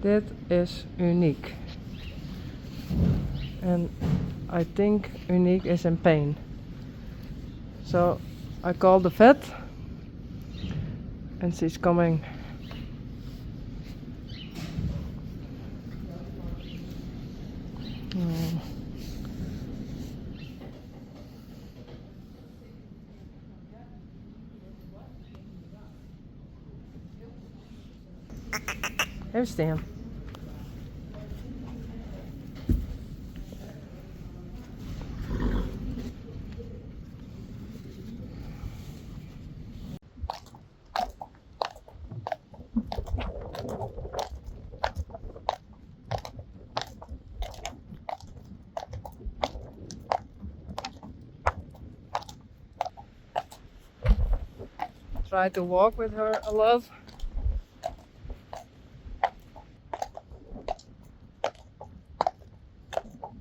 Dit is Uniek. And I think Uniek is in pain. So I called the vet and she's coming. Even staan. Try to walk with her a lot.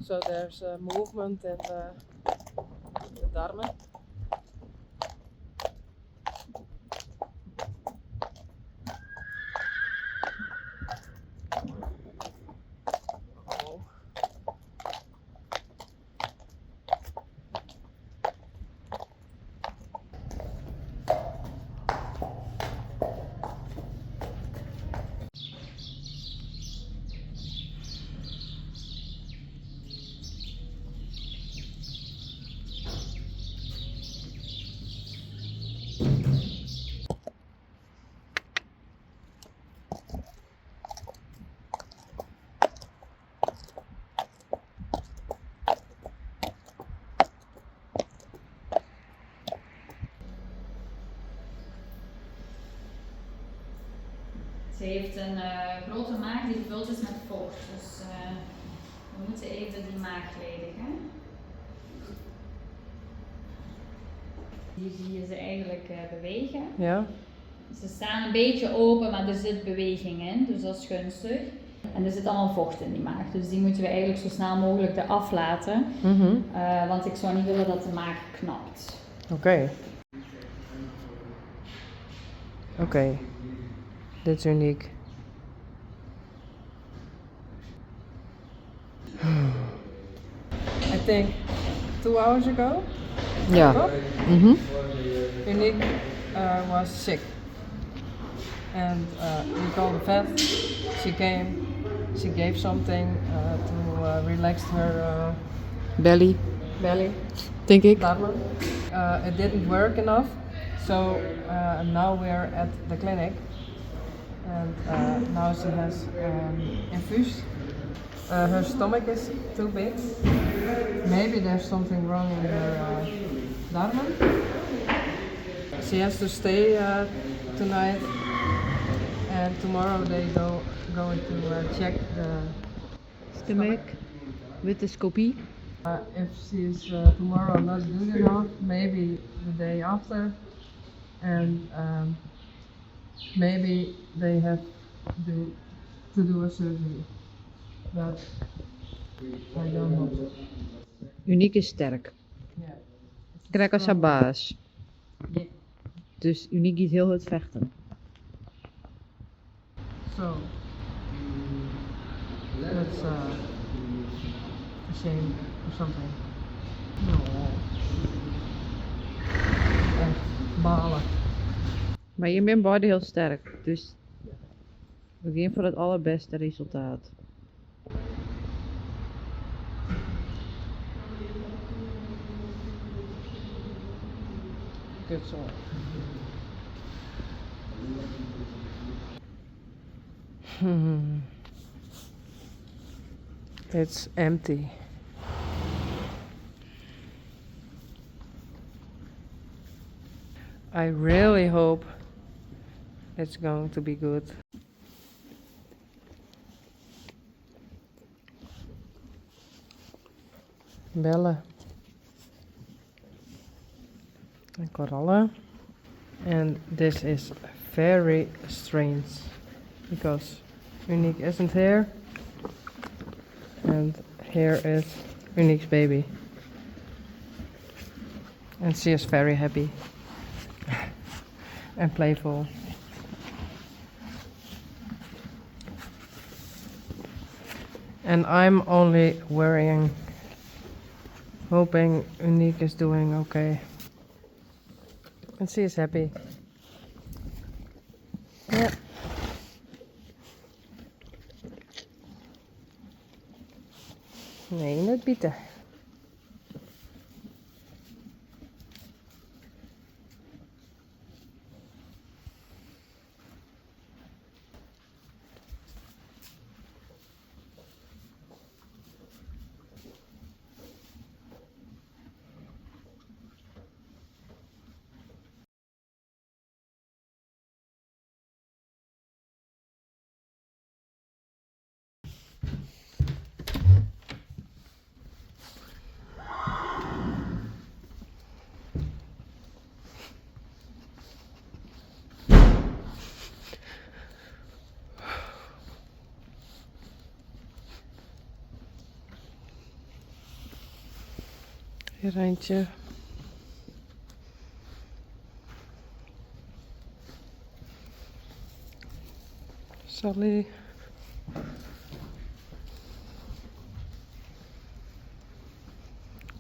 So there's a movement in the darmen. Oh. Ze heeft een grote maag die gevuld is met vocht, dus we moeten even die maag ledigen. Hier zie je ze eigenlijk bewegen. Ja. Ze staan een beetje open, maar er zit beweging in, dus dat is gunstig. En er zit allemaal vocht in die maag, dus die moeten we eigenlijk zo snel mogelijk eraf laten. Want ik zou niet willen dat de maag knapt. Oké. Oké. Dit is Uniek. I think 2 hours ago. Ja. Uniek was sick. And we called the vet. She came. She gave something to relax her Belly, denk ik. It didn't work enough. So now we're at the clinic. And now she has infused. Her stomach is too big. Maybe there's something wrong in her darmen. She has to stay tonight, and tomorrow they going to check the stomach with the scopie. If she's tomorrow not good enough, maybe the day after, and maybe they have to do a surgery. But I don't know. Uniek is sterk. Yeah. Kijk als haar baas. Yeah. Dus Uniek is heel goed vechten. So that's a shame or something. No. Echt balen. Maar je bent beide heel sterk. Dus we gaan voor het allerbeste resultaat. Good so. It's empty. I really hope it's going to be good. Belle and Coralla, and this is very strange because Uniek isn't here, and here is Uniek's baby, and she is very happy and playful. And I'm only worrying, hoping Uniek is doing okay. And she is happy. Yeah. Nee, niet bieten. Hier eentje. Sally.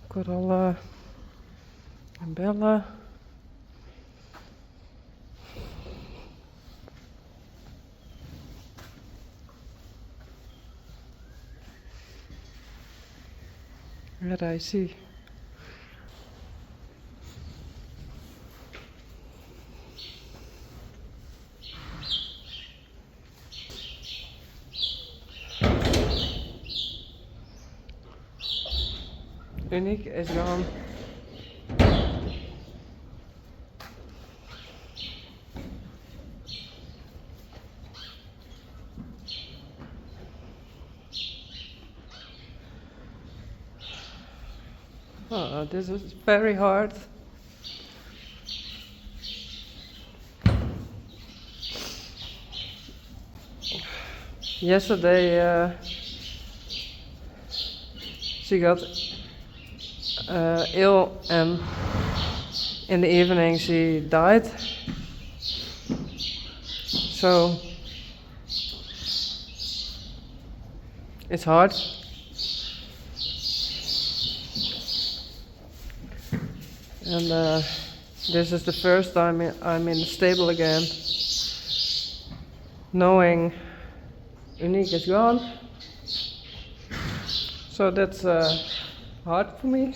Coralla. En Belle. Where I see. Uniek is gone. Oh, this is very hard. Yesterday she got ill and in the evening she died. So it's hard. And this is the first time I'm in the stable again, knowing Uniek is gone. So that's hard for me.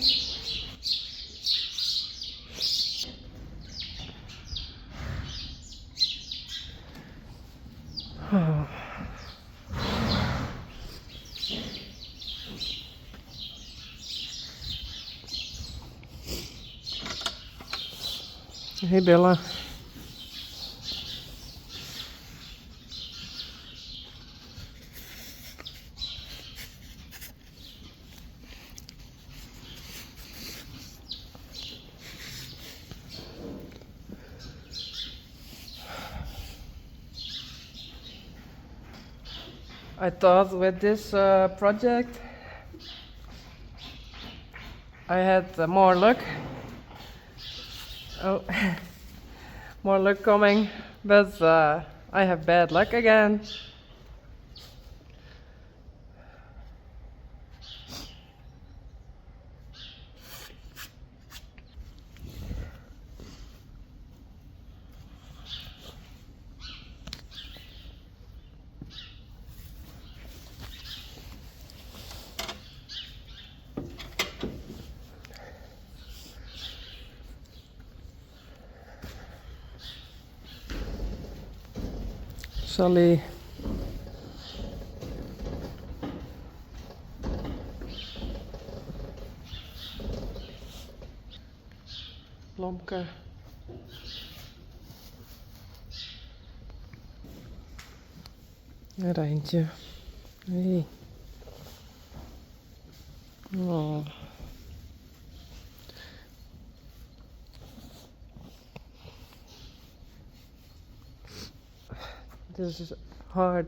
Oh. Hey Bella. I thought with this project I had more luck. Oh, more luck coming, but I have bad luck again. Sally. Lomke. Er eentje. Hey. Oh. This is hard.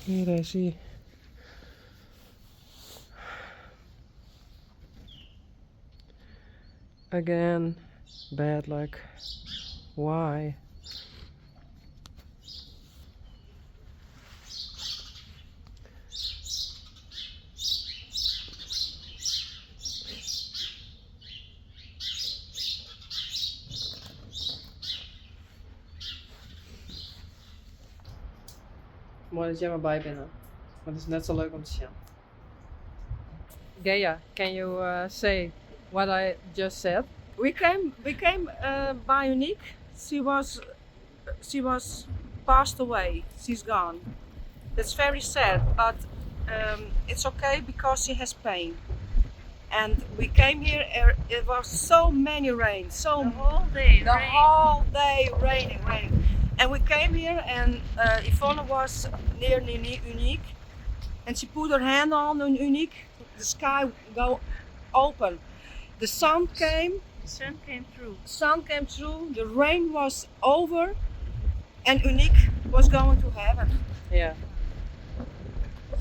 Here I see. Again, bad luck. Why? Mooi dat jij maar bij bent. Want het is net zo leuk om te zien. Gaia, can you say what I just said? We came by Uniek. She was passed away. She's gone. That's very sad, but it's okay because she has pain. And we came here. It was so many rain, The whole day. the whole day raining. And we came here, and Yvonne was near Uniek, and she put her hand on Uniek. The sky go open. The sun came. The sun came through. Sun came through. The rain was over, and Uniek was going to heaven. Yeah.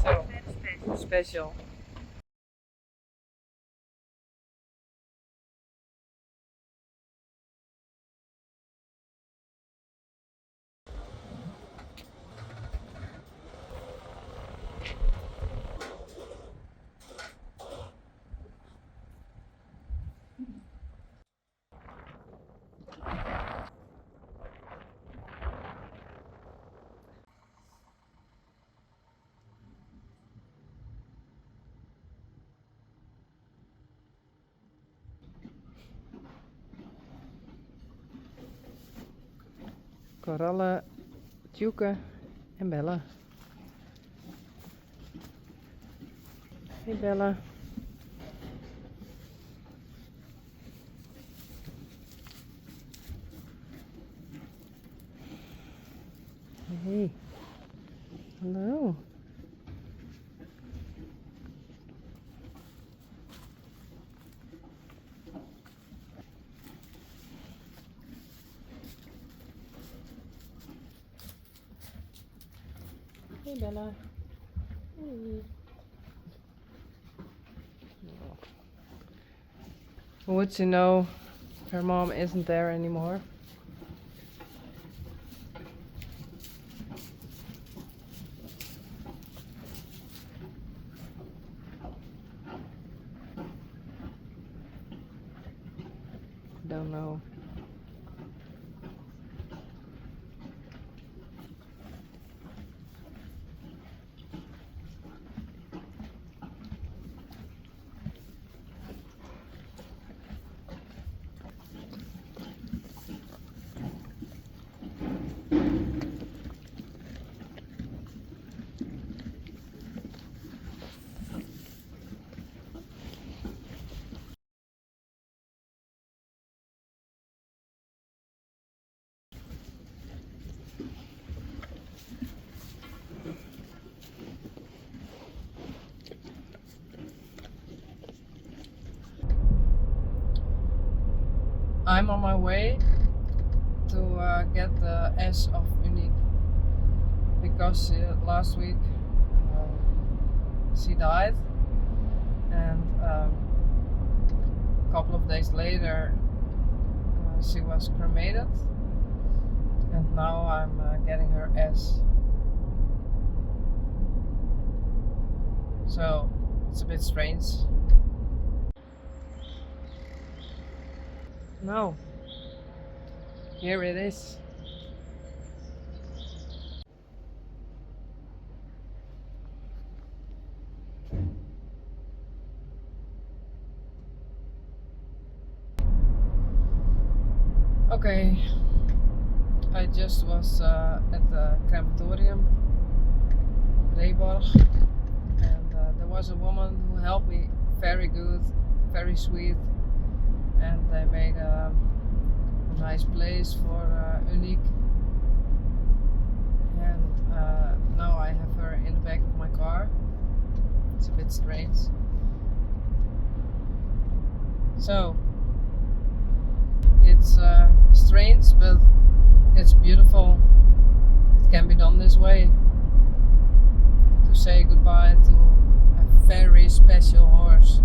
So Very special. special. Korallen, Tjoeke en Belle. Hey Belle. Hey. Hallo. Hey Bella. Hey. Would she know her mom isn't there anymore? Don't know. I'm on my way to get the S of Uniek because last week she died, and a couple of days later she was cremated, and now I'm getting her S. So it's a bit strange. No, here it is. Okay, I just was at the crematorium, Breborg, and there was a woman who helped me very good, very sweet. And they made a nice place for Uniek, and now I have her in the back of my car. It's a bit strange. So it's strange, but it's beautiful. It can be done this way. say goodbye to a very special horse.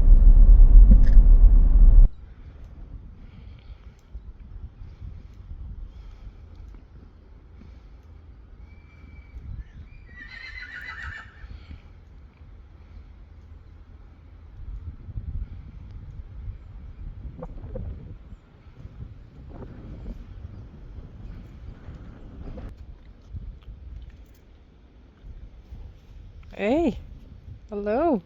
Hey, hello.